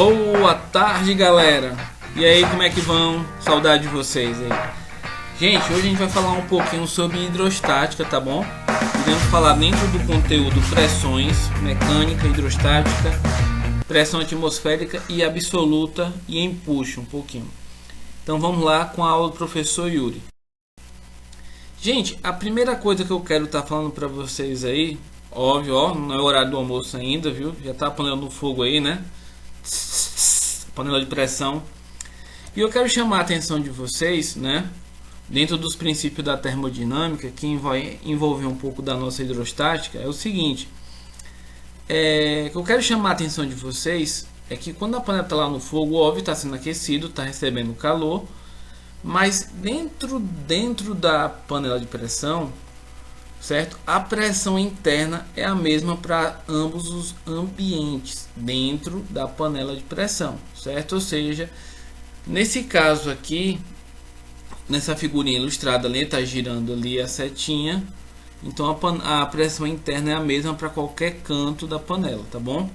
Boa tarde, galera! E aí, como é que vão? Saudade de vocês aí. Gente, hoje a gente vai falar um pouquinho sobre hidrostática, tá bom? Iremos falar dentro do conteúdo pressões, mecânica, hidrostática, pressão atmosférica e absoluta e empuxo um pouquinho. Então vamos lá com a aula do professor Yuri. Gente, a primeira coisa que eu quero estar falando para vocês aí, óbvio, ó, não é horário do almoço ainda, viu? Já tá a panela no fogo aí, né? Panela de pressão. E eu quero chamar a atenção de vocês, né? Dentro dos princípios da termodinâmica, que vai envolver um pouco da nossa hidrostática, é o seguinte. Que eu quero chamar a atenção de vocês é que quando a panela está lá no fogo, óbvio, está sendo aquecido, está recebendo calor, mas dentro da panela de pressão, certo? A pressão interna é a mesma para ambos os ambientes dentro da panela de pressão, certo? Ou seja, nesse caso aqui, nessa figurinha ilustrada ali, está girando ali a setinha, então a pressão interna é a mesma para qualquer canto da panela, tá bom?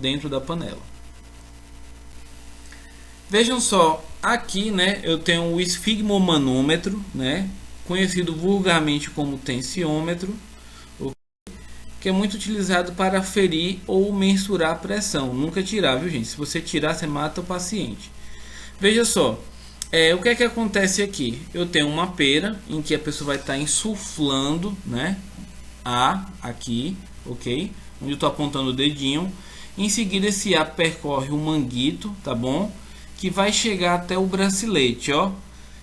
Dentro da panela. Vejam só, aqui, né, eu tenho o esfigmomanômetro, né, conhecido vulgarmente como tensiômetro, que é muito utilizado para ferir ou mensurar a pressão. Nunca tirar, viu, gente? Se você tirar, você mata o paciente. Veja só, o que é que acontece aqui? Eu tenho uma pera em que a pessoa vai estar insuflando, né, ar aqui, ok? Onde eu estou apontando o dedinho. Em seguida, esse ar percorre o manguito, tá bom? Que vai chegar até o bracelete, ó.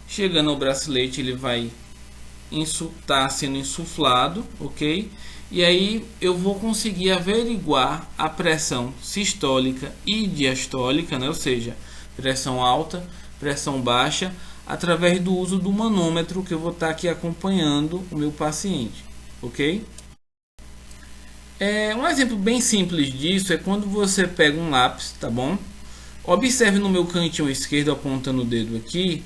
Chegando ao bracelete, ele vai estar sendo insuflado, ok? E aí eu vou conseguir averiguar a pressão sistólica e diastólica, né? Ou seja, pressão alta, pressão baixa, através do uso do manômetro que eu vou estar aqui acompanhando o meu paciente, ok? Um exemplo bem simples disso é quando você pega um lápis, tá bom? Observe no meu cantinho esquerdo, apontando o dedo aqui,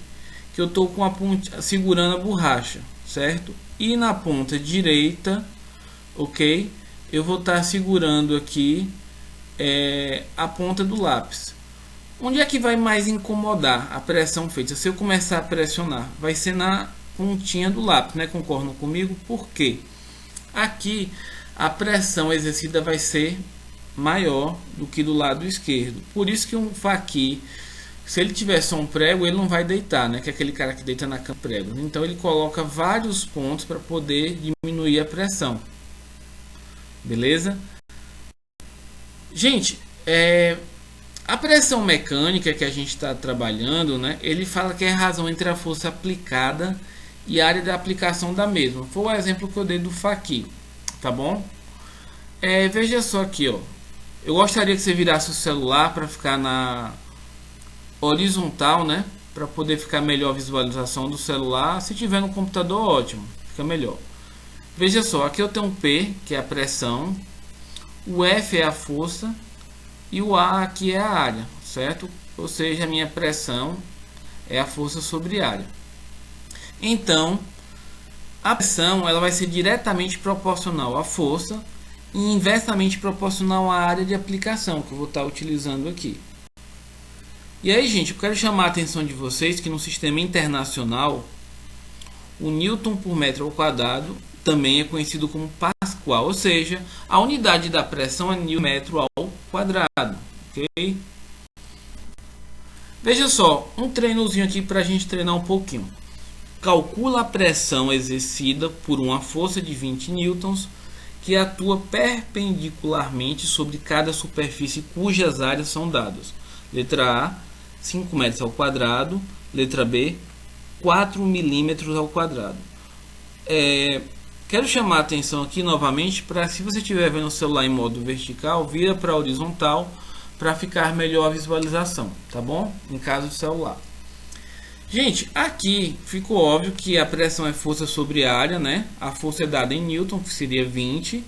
que eu estou com a ponta segurando a borracha, certo? E na ponta direita, ok? Eu vou estar segurando aqui a ponta do lápis. Onde é que vai mais incomodar a pressão feita? Se eu começar a pressionar, vai ser na pontinha do lápis, né? Concordam comigo? Por quê? Aqui a pressão exercida vai ser maior do que do lado esquerdo. Por isso que um faqui, se ele tiver só um prego, ele não vai deitar, né? Que é aquele cara que deita na cama prego. Então ele coloca vários pontos para poder diminuir a pressão. Beleza? Gente, a pressão mecânica que a gente está trabalhando, né? Ele fala que é a razão entre a força aplicada e a área de aplicação da mesma. Foi o exemplo que eu dei do faqui, tá bom? Veja só aqui, ó. Eu gostaria que você virasse o celular para ficar na horizontal, né? Para poder ficar melhor a visualização do celular. Se tiver no computador, ótimo, fica melhor. Veja só, aqui eu tenho um P, que é a pressão, o F é a força e o A aqui é a área, certo? Ou seja, a minha pressão é a força sobre a área. Então, a pressão ela vai ser diretamente proporcional à força e inversamente proporcional à área de aplicação que eu vou estar utilizando aqui. E aí, gente, eu quero chamar a atenção de vocês que no sistema internacional o Newton por metro ao quadrado também é conhecido como Pascal, ou seja, a unidade da pressão é Newton metro ao quadrado, ok? Veja só, um treinozinho aqui para a gente treinar um pouquinho. Calcula a pressão exercida por uma força de 20 newtons que atua perpendicularmente sobre cada superfície cujas áreas são dadas. Letra A, 5 metros ao quadrado. Letra B, 4 milímetros ao quadrado. Quero chamar a atenção aqui novamente para, se você estiver vendo o celular em modo vertical, vira para horizontal para ficar melhor a visualização, tá bom? Em caso de celular. Gente, aqui ficou óbvio que a pressão é força sobre a área, né? A força é dada em Newton, que seria 20.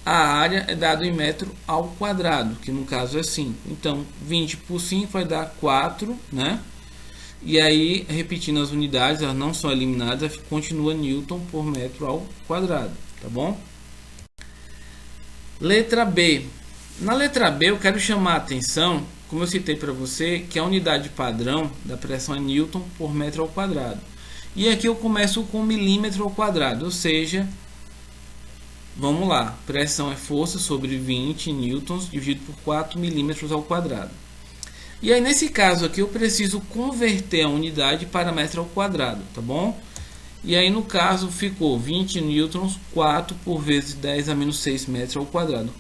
A área é dada em metro ao quadrado, que no caso é 5. Então, 20 por 5 vai dar 4, né? E aí, repetindo as unidades, elas não são eliminadas, continua Newton por metro ao quadrado, tá bom? Letra B. Na letra B, eu quero chamar a atenção como eu citei para você, que a unidade padrão da pressão é Newton por metro ao quadrado. E aqui eu começo com milímetro ao quadrado, ou seja, vamos lá, pressão é força sobre 20 newtons dividido por 4 milímetros ao quadrado. E aí nesse caso aqui eu preciso converter a unidade para metro ao quadrado, tá bom? E aí no caso ficou 20 newtons, 4 por vezes 10 a menos 6 metros ao quadrado.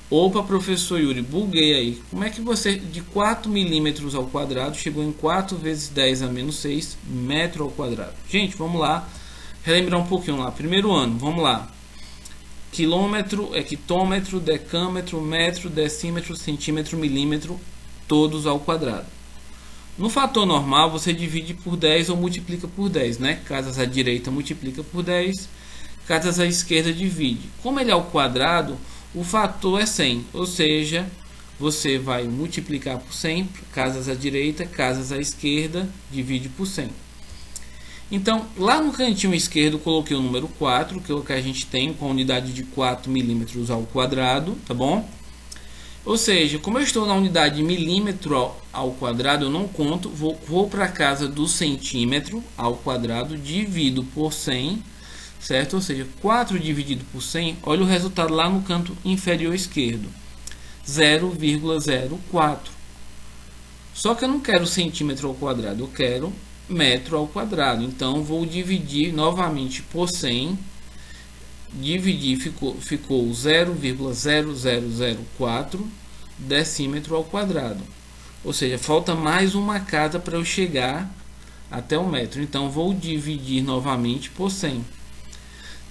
Opa, professor Yuri, buguei aí. Como é que você de 4 milímetros ao quadrado chegou em 4 vezes 10 a menos 6 metro ao quadrado? Gente, vamos lá, relembrar um pouquinho lá. Primeiro ano, vamos lá. Quilômetro, hectômetro, decâmetro, metro, decímetro, centímetro, milímetro, todos ao quadrado. No fator normal, você divide por 10 ou multiplica por 10, né? Casas à direita multiplica por 10, casas à esquerda divide. Como ele é ao quadrado, o fator é 100, ou seja, você vai multiplicar por 100, casas à direita, casas à esquerda, divide por 100. Então, lá no cantinho esquerdo, coloquei o número 4, que é o que a gente tem com a unidade de 4 milímetros ao quadrado, tá bom? Ou seja, como eu estou na unidade de milímetro ao quadrado, eu não conto, vou para a casa do centímetro ao quadrado, divido por 100, certo? Ou seja, 4 dividido por 100, olha o resultado lá no canto inferior esquerdo, 0,04. Só que eu não quero centímetro ao quadrado, eu quero metro ao quadrado. Então, vou dividir novamente por 100, dividir, ficou 0,0004 decímetro ao quadrado. Ou seja, falta mais uma casa para eu chegar até o metro. Então, vou dividir novamente por 100.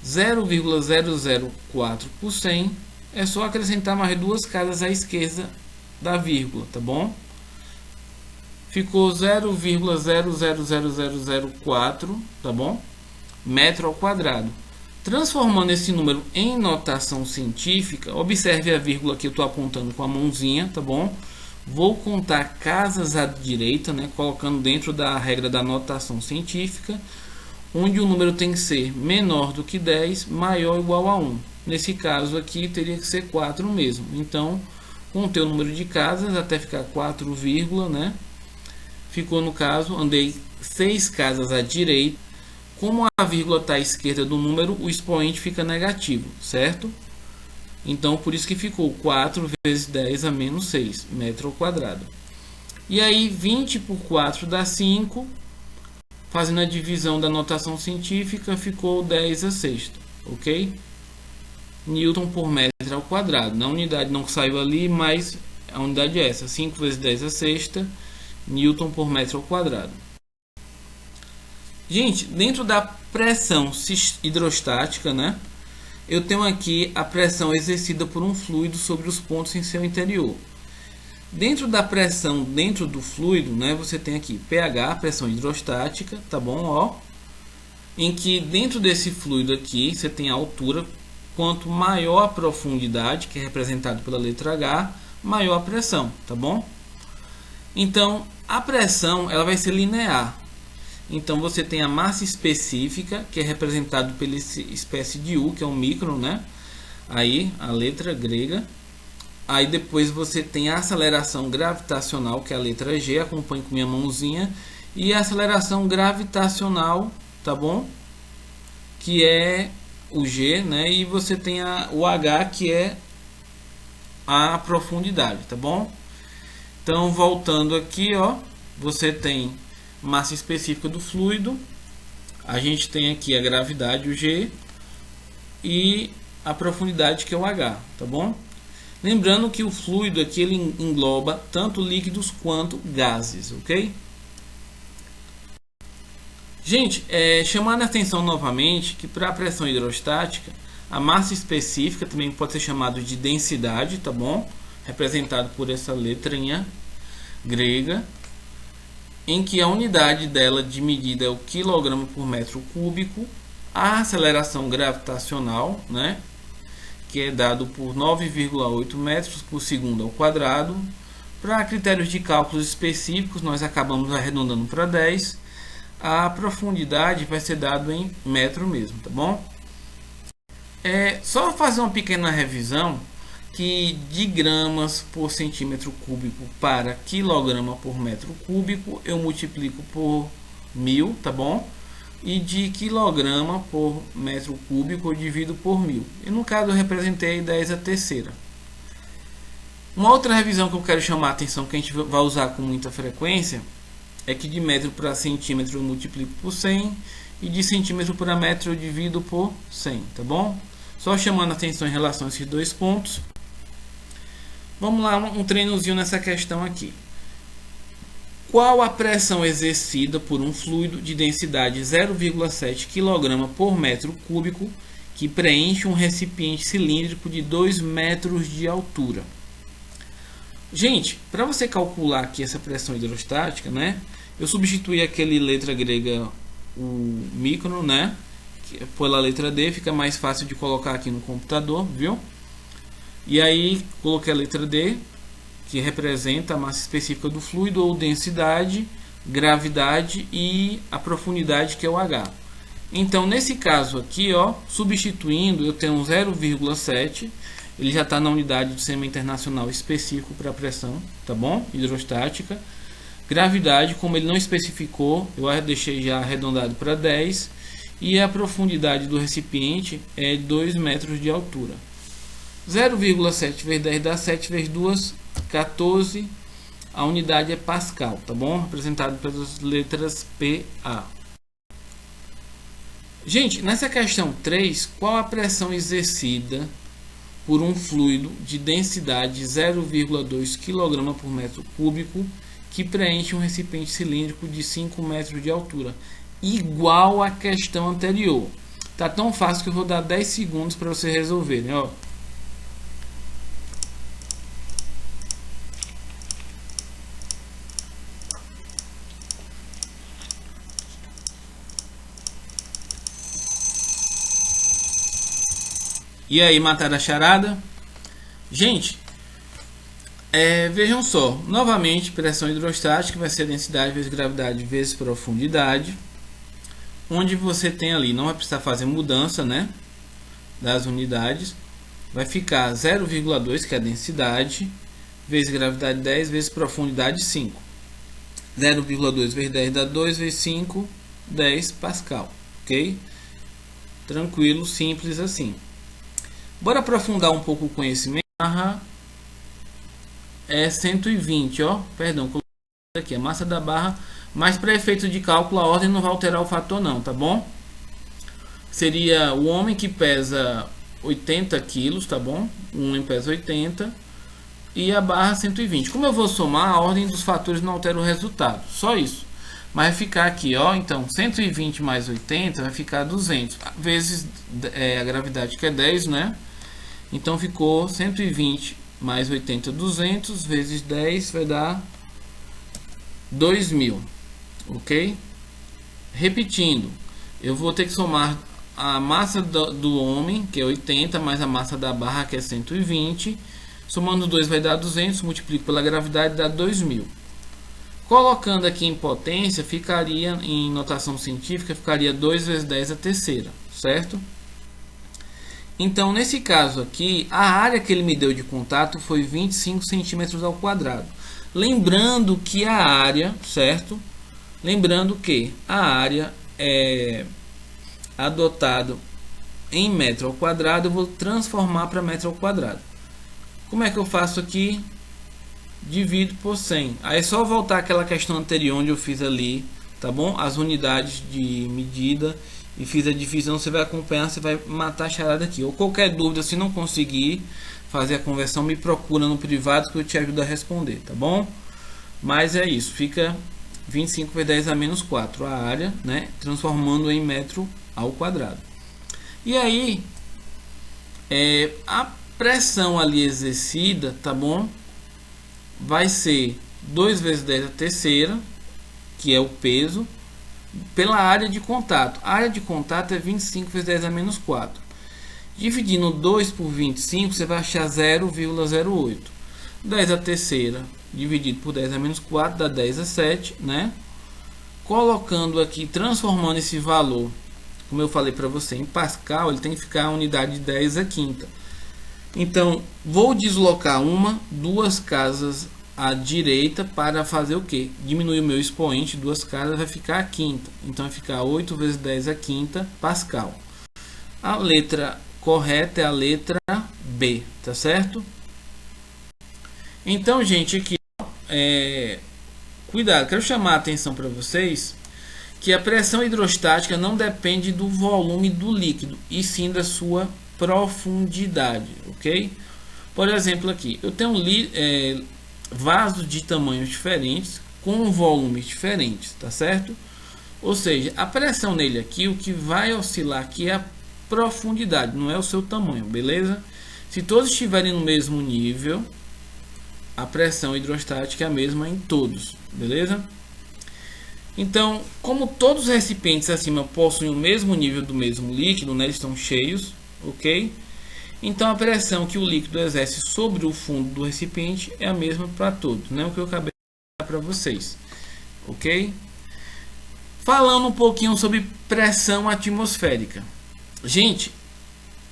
0,004 por 100 é só acrescentar mais duas casas à esquerda da vírgula, tá bom? Ficou 0,000004, tá bom? Metro ao quadrado. Transformando esse número em notação científica, observe a vírgula que eu estou apontando com a mãozinha, tá bom? Vou contar casas à direita, né? Colocando dentro da regra da notação científica, onde o número tem que ser menor do que 10, maior ou igual a 1. Nesse caso aqui teria que ser 4 mesmo. Então, contei o número de casas até ficar 4, né? Ficou no caso, andei 6 casas à direita. Como a vírgula está à esquerda do número, o expoente fica negativo, certo? Então, por isso que ficou 4 vezes 10 a menos 6 metro ao quadrado. E aí, 20 por 4 dá 5. Fazendo a divisão da notação científica, ficou 10 a sexta, ok? Newton por metro ao quadrado. Na unidade não saiu ali, mas a unidade é essa. 5 vezes 10 a sexta, Newton por metro ao quadrado. Gente, dentro da pressão hidrostática, né? Eu tenho aqui a pressão exercida por um fluido sobre os pontos em seu interior. Dentro da pressão dentro do fluido, né, você tem aqui pH, pressão hidrostática, tá bom? Ó, em que dentro desse fluido aqui você tem a altura, quanto maior a profundidade, que é representado pela letra H, maior a pressão, tá bom? Então, a pressão ela vai ser linear. Então, você tem a massa específica, que é representado pela espécie de U, que é um micron, né? Aí, a letra grega. Aí depois você tem a aceleração gravitacional, que é a letra G, acompanhe com minha mãozinha, e a aceleração gravitacional, tá bom? Que é o G, né? E você tem o H, que é a profundidade, tá bom? Então, voltando aqui, ó, você tem massa específica do fluido, a gente tem aqui a gravidade, o G, e a profundidade, que é o H, tá bom? Lembrando que o fluido aqui ele engloba tanto líquidos quanto gases, ok? Gente, chamando a atenção novamente que para a pressão hidrostática, a massa específica também pode ser chamada de densidade, tá bom? Representado por essa letrinha grega, em que a unidade dela de medida é o quilograma por metro cúbico, a aceleração gravitacional, né? Que é dado por 9,8 metros por segundo ao quadrado. Para critérios de cálculos específicos, nós acabamos arredondando para 10. A profundidade vai ser dado em metro mesmo, tá bom? Só fazer uma pequena revisão, que de gramas por centímetro cúbico para quilograma por metro cúbico eu multiplico por 1000, tá bom? E de quilograma por metro cúbico eu divido por 1000. E no caso eu representei 10 a terceira. Uma outra revisão que eu quero chamar a atenção, que a gente vai usar com muita frequência, é que de metro para centímetro eu multiplico por 100 e de centímetro para metro eu divido por 100, tá bom? Só chamando a atenção em relação a esses dois pontos. Vamos lá, um treinozinho nessa questão aqui. Qual a pressão exercida por um fluido de densidade 0,7 kg por metro cúbico que preenche um recipiente cilíndrico de 2 metros de altura? Gente, para você calcular aqui essa pressão hidrostática, né? Eu substituí aquele letra grega, o micron, né? Pela letra D, fica mais fácil de colocar aqui no computador, viu? E aí coloquei a letra D, que representa a massa específica do fluido ou densidade, gravidade e a profundidade, que é o H. Então, nesse caso aqui, ó, substituindo, eu tenho um 0,7, ele já está na unidade do Sistema Internacional específico para pressão, tá bom? Hidrostática. Gravidade, como ele não especificou, eu deixei já arredondado para 10. E a profundidade do recipiente é 2 metros de altura. 0,7 vezes 10 dá 7 vezes 2, 14. A unidade é Pascal, tá bom? Representado pelas letras PA. Gente, nessa questão 3, qual a pressão exercida por um fluido de densidade 0,2 kg por metro cúbico que preenche um recipiente cilíndrico de 5 metros de altura? Igual à questão anterior. Tá tão fácil que eu vou dar 10 segundos para você resolver, né? Ó. E aí, mataram a charada? Gente, vejam só. Novamente, pressão hidrostática vai ser densidade vezes gravidade vezes profundidade. Onde você tem ali, não vai precisar fazer mudança, né, das unidades. Vai ficar 0,2, que é a densidade, vezes gravidade 10, vezes profundidade 5. 0,2 vezes 10 dá 2, vezes 5, 10 Pascal. Ok? Tranquilo, simples assim. Bora aprofundar um pouco o conhecimento. É 120, ó. Perdão, coloquei aqui a massa da barra. Mas para efeito de cálculo a ordem não vai alterar o fator não, tá bom? Seria o homem que pesa 80 quilos, tá bom? O homem pesa 80 e a barra 120. Como eu vou somar, a ordem dos fatores não altera o resultado, só isso. Mas vai ficar aqui, ó, então 120 mais 80 vai ficar 200, vezes a gravidade que é 10, né? Então ficou 120 mais 80, 200, vezes 10 vai dar 2000. Ok? Repetindo, eu vou ter que somar a massa do homem, que é 80, mais a massa da barra, que é 120. Somando 2 vai dar 200, multiplico pela gravidade, dá 2000. Colocando aqui em potência, ficaria, em notação científica, ficaria 2 vezes 10 a terceira, certo? Então, nesse caso aqui, a área que ele me deu de contato foi 25 centímetros ao quadrado. Lembrando que a área, certo? Lembrando que a área é adotado em metro ao quadrado, eu vou transformar para metro ao quadrado. Como é que eu faço aqui? Divido por 100. Aí é só voltar àquela questão anterior onde eu fiz ali, tá bom? As unidades de medida e fiz a divisão, você vai acompanhar, você vai matar a charada aqui. Ou qualquer dúvida, se não conseguir fazer a conversão, me procura no privado que eu te ajudo a responder, tá bom? Mas é isso, fica 25 vezes 10 a menos 4 a área, né? Transformando em metro ao quadrado. E aí, a pressão ali exercida, tá bom? Vai ser 2 vezes 10 a terceira, que é o peso, pela área de contato. A área de contato é 25 vezes 10 a menos 4. Dividindo 2 por 25, você vai achar 0,08. 10 a terceira dividido por 10 a menos 4 dá 10 a 7, né? Colocando aqui, transformando esse valor, como eu falei para você, em Pascal, ele tem que ficar a unidade de 10 a quinta. Então, vou deslocar duas casas à direita para fazer o que? Diminuir o meu expoente, duas casas, vai ficar a quinta. Então, vai ficar 8 vezes 10 a quinta Pascal. A letra correta é a letra B, tá certo? Então, gente, aqui, cuidado, quero chamar a atenção para vocês que a pressão hidrostática não depende do volume do líquido, e sim da sua profundidade, ok? Por exemplo, aqui eu tenho vasos de tamanhos diferentes com volumes diferentes, tá certo? Ou seja, a pressão nele aqui, o que vai oscilar aqui é a profundidade, não é o seu tamanho, beleza? Se todos estiverem no mesmo nível, a pressão hidrostática é a mesma em todos, beleza? Então, como todos os recipientes acima possuem o mesmo nível do mesmo líquido, né, eles estão cheios, ok? Então a pressão que o líquido exerce sobre o fundo do recipiente é a mesma para todos, né? O que eu acabei de dar para vocês, ok? Falando um pouquinho sobre pressão atmosférica. Gente,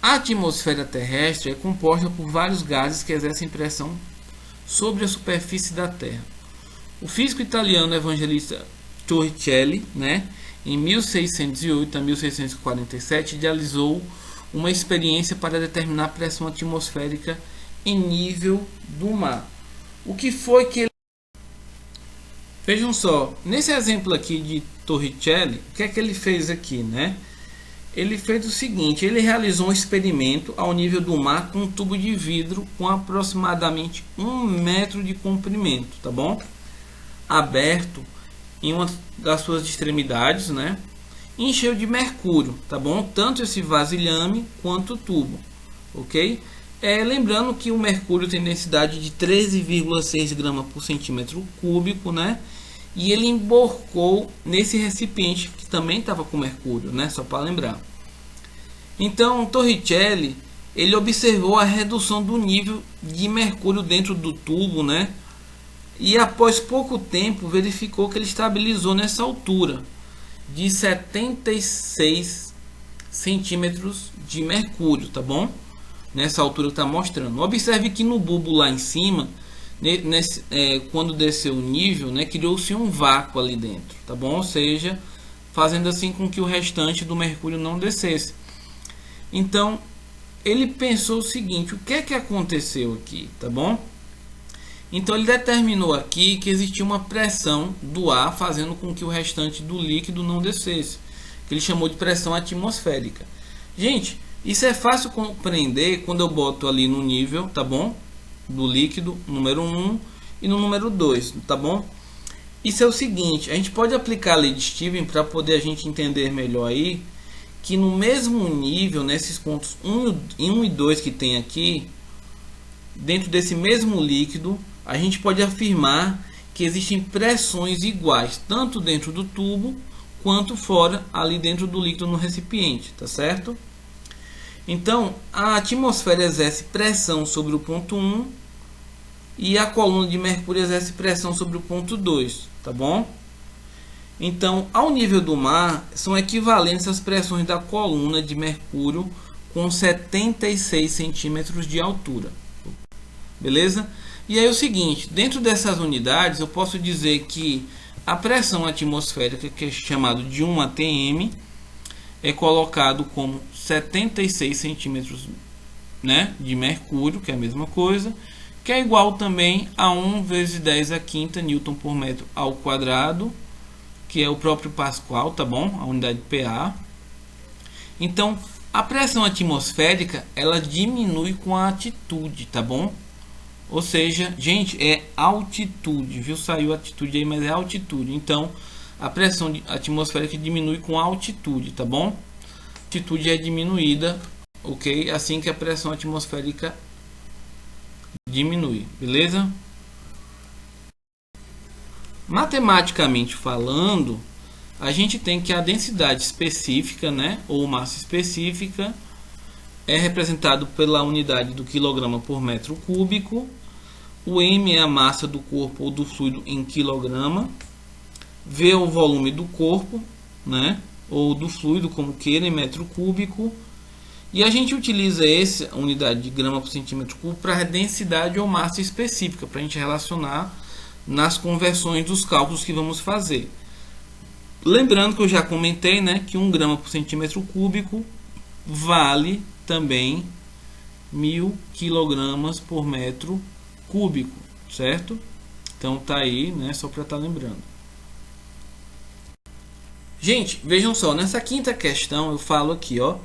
a atmosfera terrestre é composta por vários gases que exercem pressão sobre a superfície da Terra. O físico italiano Evangelista Torricelli, né, em 1608 a 1647, idealizou uma experiência para determinar a pressão atmosférica em nível do mar. O que foi que ele... Vejam só, nesse exemplo aqui de Torricelli, o que é que ele fez aqui, né? Ele fez o seguinte, ele realizou um experimento ao nível do mar com um tubo de vidro com aproximadamente 1 metro de comprimento, tá bom? Aberto em uma das suas extremidades, né? Encheu de mercúrio, tá bom? Tanto esse vasilhame quanto o tubo, ok? Lembrando que o mercúrio tem densidade de 13,6 gramas por centímetro cúbico, né? E ele emborcou nesse recipiente que também estava com mercúrio, né? Só para lembrar. Então, Torricelli, ele observou a redução do nível de mercúrio dentro do tubo, né? E após pouco tempo verificou que ele estabilizou nessa altura de 76 centímetros de mercúrio, tá bom? Nessa altura que está mostrando. Observe que no bulbo lá em cima, quando desceu o nível, né, criou-se um vácuo ali dentro, tá bom? Ou seja, fazendo assim com que o restante do mercúrio não descesse. Então, ele pensou o seguinte, o que é que aconteceu aqui, tá bom? Então ele determinou aqui que existia uma pressão do ar fazendo com que o restante do líquido não descesse, que ele chamou de pressão atmosférica. Gente, isso é fácil compreender quando eu boto ali no nível, tá bom? Do líquido, número 1 e no número 2, tá bom? Isso é o seguinte, a gente pode aplicar a lei de Stevens para poder a gente entender melhor aí, que no mesmo nível, nesses pontos 1 e 2 que tem aqui, dentro desse mesmo líquido, a gente pode afirmar que existem pressões iguais, tanto dentro do tubo, quanto fora, ali dentro do líquido no recipiente, tá certo? Então, a atmosfera exerce pressão sobre o ponto 1 e a coluna de mercúrio exerce pressão sobre o ponto 2, tá bom? Então, ao nível do mar, são equivalentes às pressões da coluna de mercúrio com 76 centímetros de altura, beleza? E aí é o seguinte, dentro dessas unidades eu posso dizer que a pressão atmosférica, que é chamado de 1 atm, é colocado como 76 centímetros, né, de mercúrio, que é a mesma coisa, que é igual também a 1 vezes 10 a quinta Newton por metro ao quadrado, que é o próprio Pascal, tá bom? A unidade PA. Então, a pressão atmosférica, ela diminui com a altitude, tá bom? Ou seja, gente, é altitude, viu? Saiu altitude aí, mas é altitude. Então, a pressão atmosférica diminui com a altitude, tá bom? A altitude é diminuída, ok? Assim que a pressão atmosférica diminui, beleza? Matematicamente falando, a gente tem que a densidade específica, né, ou massa específica, é representado pela unidade do quilograma por metro cúbico. O M é a massa do corpo ou do fluido em quilograma. V é o volume do corpo, né, ou do fluido, como queira, em metro cúbico. E a gente utiliza essa unidade de grama por centímetro cúbico para densidade ou massa específica, para a gente relacionar nas conversões dos cálculos que vamos fazer. Lembrando que eu já comentei, né, que 1 grama por centímetro cúbico vale também 1000 quilogramas por metro cúbico, certo? Então tá aí, né, só para estar lembrando. Gente, vejam só, nessa quinta questão eu falo aqui, ó,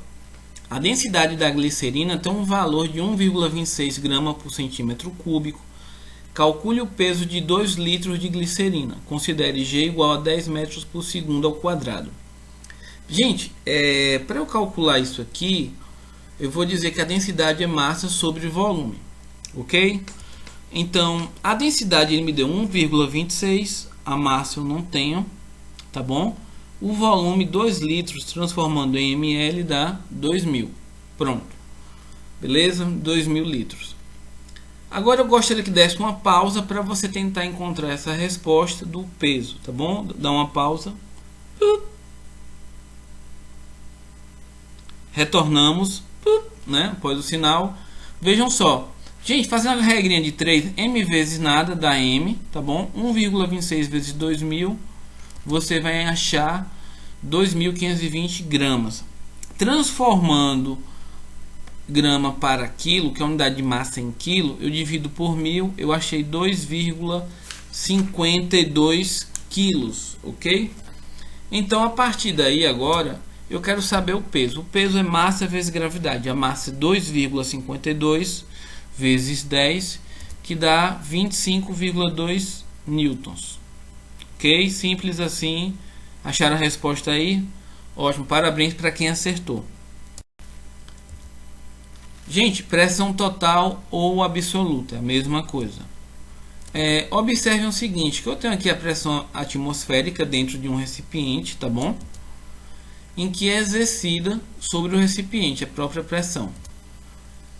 a densidade da glicerina tem um valor de 1,26 grama por centímetro cúbico. Calcule o peso de 2 litros de glicerina. Considere G igual a 10 metros por segundo ao quadrado. Gente, para eu calcular isso aqui, eu vou dizer que a densidade é massa sobre volume, ok? Então, a densidade ele me deu 1,26, a massa eu não tenho, tá bom? O volume 2 litros transformando em ml dá 2000, pronto, beleza? 2000 litros. Agora eu gostaria que desse uma pausa para você tentar encontrar essa resposta do peso, tá bom? Dá uma pausa. Retornamos, né? Após o sinal. Vejam só. Gente, fazendo a regrinha de 3, m vezes nada dá m, tá bom? 1,26 vezes 2000, você vai achar 2.520 gramas. Transformando grama para quilo, que é a unidade de massa em quilo, eu divido por 1000, eu achei 2,52 quilos, ok? Então, a partir daí agora, eu quero saber o peso. O peso é massa vezes gravidade. A massa é 2,52 vezes 10, que dá 25,2 newtons. Ok? Simples assim. Acharam a resposta aí? Ótimo, parabéns para quem acertou. Gente, pressão total ou absoluta, é a mesma coisa. Observem o seguinte, que eu tenho aqui a pressão atmosférica dentro de um recipiente, tá bom? Em que é exercida sobre o recipiente, a própria pressão.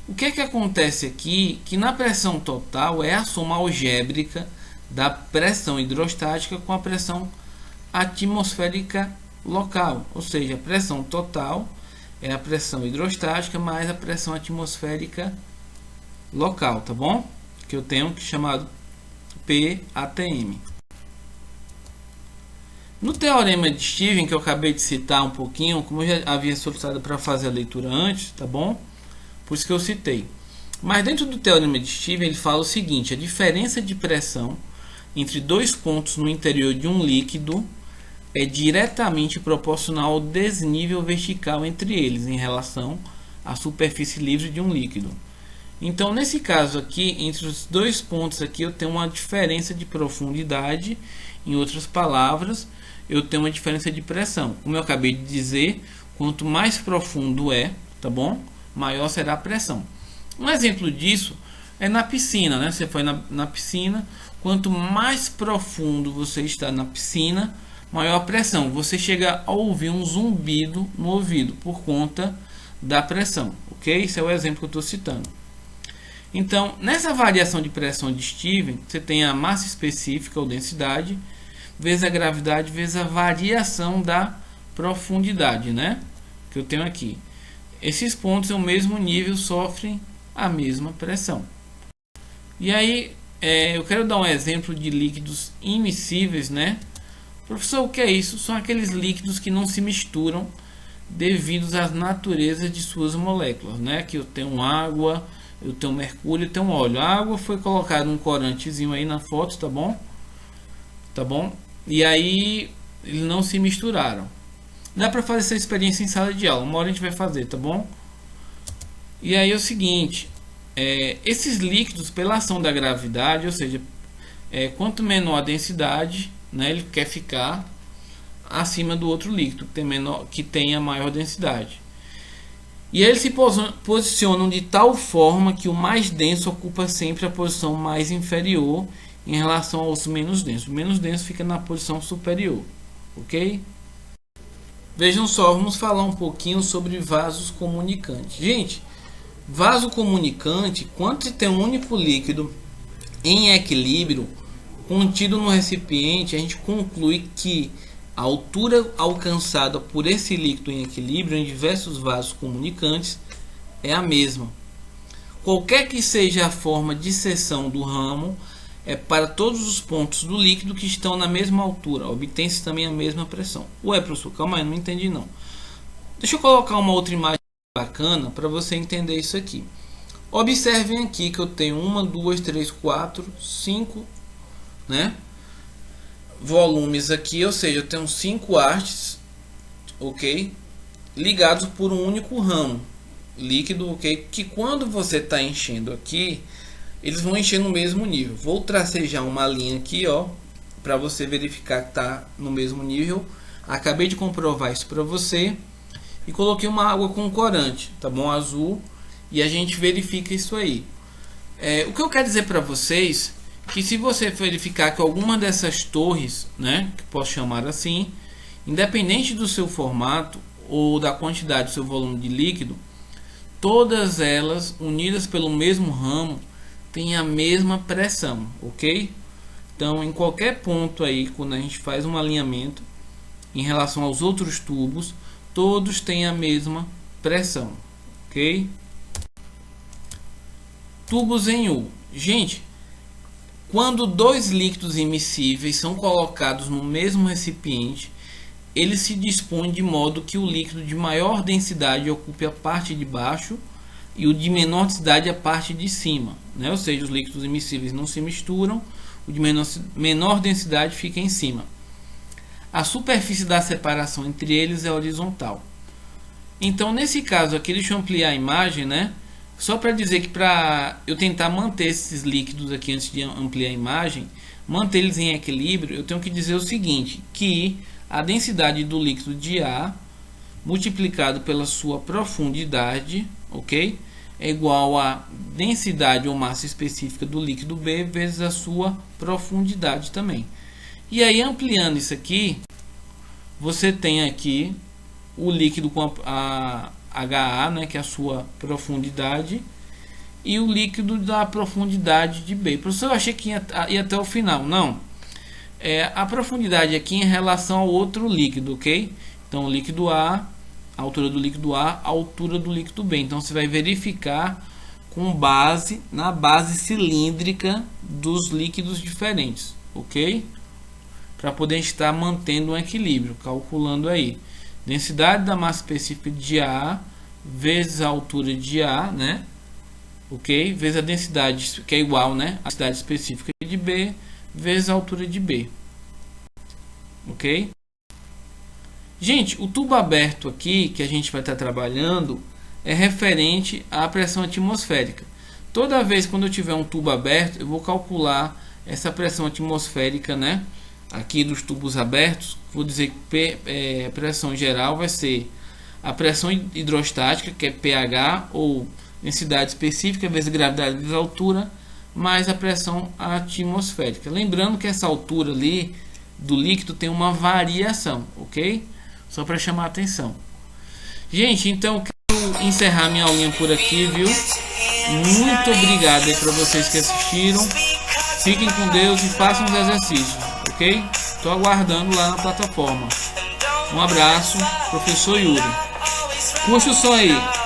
O que é que acontece aqui? Que na pressão total é a soma algébrica da pressão hidrostática com a pressão atmosférica local, ou seja, a pressão total é a pressão hidrostática mais a pressão atmosférica local, tá bom? Que eu tenho chamado PATM. No teorema de Stevens, que eu acabei de citar um pouquinho, como eu já havia solicitado para fazer a leitura antes, tá bom? Por isso que eu citei. Mas dentro do teorema de Stevens, ele fala o seguinte: a diferença de pressão entre dois pontos no interior de um líquido é diretamente proporcional ao desnível vertical entre eles em relação à superfície livre de um líquido. Então, nesse caso aqui, entre os dois pontos aqui, eu tenho uma diferença de profundidade. Em outras palavras, eu tenho uma diferença de pressão. Como eu acabei de dizer, quanto mais profundo é, tá bom? Maior será a pressão. Um exemplo disso é na piscina, né? Você foi na piscina, quanto mais profundo você está na piscina, maior a pressão. Você chega a ouvir um zumbido no ouvido por conta da pressão, ok? Esse é o exemplo que eu estou citando. Então, nessa variação de pressão de Stevens, você tem a massa específica ou densidade, vezes a gravidade, vezes a variação da profundidade, né? Que eu tenho aqui. Esses pontos, ao mesmo nível, sofrem a mesma pressão. E aí, eu quero dar um exemplo de líquidos immiscíveis, né? Professor, o que é isso? São aqueles líquidos que não se misturam devido às naturezas de suas moléculas, né? Que eu tenho água, eu tenho mercúrio, eu tenho óleo. A água foi colocado um corantezinho aí na foto, tá bom? Tá bom? E aí eles não se misturaram. Dá para fazer essa experiência em sala de aula. Uma hora a gente vai fazer, tá bom? E aí é o seguinte, esses líquidos, pela ação da gravidade, ou seja, quanto menor a densidade, né, ele quer ficar acima do outro líquido que tenha maior densidade. E eles se posicionam de tal forma que o mais denso ocupa sempre a posição mais inferior em relação aos menos densos. O menos denso fica na posição superior, ok? Vejam só, vamos falar um pouquinho sobre vasos comunicantes. Gente, vaso comunicante, quando se tem um único líquido em equilíbrio contido no recipiente, a gente conclui que a altura alcançada por esse líquido em equilíbrio em diversos vasos comunicantes é a mesma. Qualquer que seja a forma de seção do ramo, é para todos os pontos do líquido que estão na mesma altura. Obtém-se também a mesma pressão. Ué, professor, calma aí, não entendi não. Deixa eu colocar uma outra imagem bacana para você entender isso aqui. Observem aqui que eu tenho 1, 2, 3, 4, 5, né, volumes aqui, ou seja, eu tenho 5 hastes, ok, ligados por um único ramo líquido, ok, que quando você está enchendo aqui, eles vão encher no mesmo nível. Vou tracejar uma linha aqui, ó, para você verificar que está no mesmo nível. Acabei de comprovar isso para você e coloquei uma água com corante, tá bom, azul, e a gente verifica isso aí. O que eu quero dizer para vocês que se você verificar que alguma dessas torres, né, que posso chamar assim, independente do seu formato ou da quantidade do seu volume de líquido, todas elas unidas pelo mesmo ramo têm a mesma pressão, ok? Então, em qualquer ponto aí, quando a gente faz um alinhamento em relação aos outros tubos, todos têm a mesma pressão, ok? Tubos em U. Gente, quando dois líquidos immiscíveis são colocados no mesmo recipiente, eles se dispõem de modo que o líquido de maior densidade ocupe a parte de baixo e o de menor densidade a parte de cima, né? Ou seja, os líquidos immiscíveis não se misturam, o de menor densidade fica em cima. A superfície da separação entre eles é horizontal. Então, nesse caso aqui, deixa eu ampliar a imagem, né? Só para dizer que para eu tentar manter esses líquidos aqui antes de ampliar a imagem, manter eles em equilíbrio, eu tenho que dizer o seguinte, que a densidade do líquido de A multiplicado pela sua profundidade, ok, é igual a densidade ou massa específica do líquido B vezes a sua profundidade também. E aí, ampliando isso aqui, você tem aqui o líquido com a HA, né, que é a sua profundidade, e o líquido da profundidade de B. Professor, eu achei que ia até o final. Não. A profundidade aqui em relação ao outro líquido, ok? Então, o líquido A, a altura do líquido A, a altura do líquido B. Então, você vai verificar com base na base cilíndrica dos líquidos diferentes, ok? Para poder estar mantendo um equilíbrio, calculando aí densidade da massa específica de A vezes a altura de A, né? Ok? Vezes a densidade, que é igual, né? A densidade específica de B vezes a altura de B. Ok? Gente, o tubo aberto aqui que a gente vai estar trabalhando é referente à pressão atmosférica. Toda vez quando eu tiver um tubo aberto, eu vou calcular essa pressão atmosférica, né? Aqui dos tubos abertos, vou dizer que a pressão geral vai ser a pressão hidrostática, que é pH, ou densidade específica vezes gravidade vezes altura, mais a pressão atmosférica. Lembrando que essa altura ali do líquido tem uma variação, ok? Só para chamar a atenção. Gente, então eu quero encerrar minha aulinha por aqui, viu? Muito obrigado aí para vocês que assistiram. Fiquem com Deus e façam os exercícios, ok? Estou aguardando lá na plataforma. Um abraço, professor Yuri. Puxa o som aí.